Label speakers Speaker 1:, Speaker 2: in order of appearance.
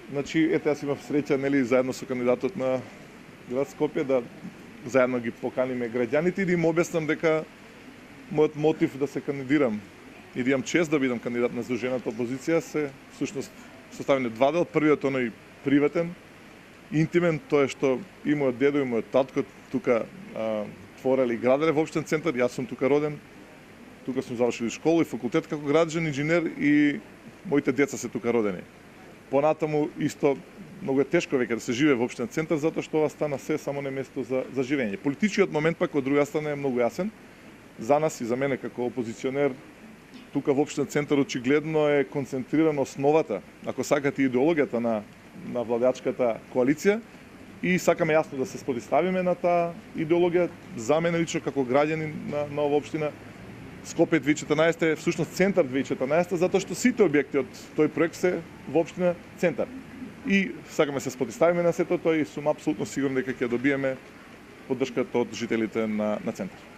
Speaker 1: Значи, ете, јас имав среќа, нели, заедно со кандидатот на град Скопје да заедно ги поканиме граѓаните и да им објаснам дека мојот мотив да се кандидирам и да имам чест да бидам кандидат на Сдружената опозиција се всушност составени два дел. Првиот оној приватен, интимен, тоа е што и мојот дедо и мојот татко тука твореле и граделе во општен центар. Јас сум тука роден, тука сум завршил школа и факултет како градежен инженер и моите деца се тука родени. Понатаму исто многу е тешко веќе да се живее во општен центар затоа што ова стана се само не место за живење. Политичкиот момент пак од друга страна е многу јасен. За нас и за мене како опозиционер тука во општен центар очигледно е концентрирана основата, ако сакате, идеологијата на владеачката коалиција и сакаме јасно да се спротивставиме на таа идеологија. За мене лично како граѓанин на ова општина Скопје 2014 е всушност центар 2014 затоа што сите објекти од тој проект се во општина центар. И сакаме се спротивставиме на сето тоа и сум апсолутно сигурен дека ќе добиеме поддршката од жителите на центар.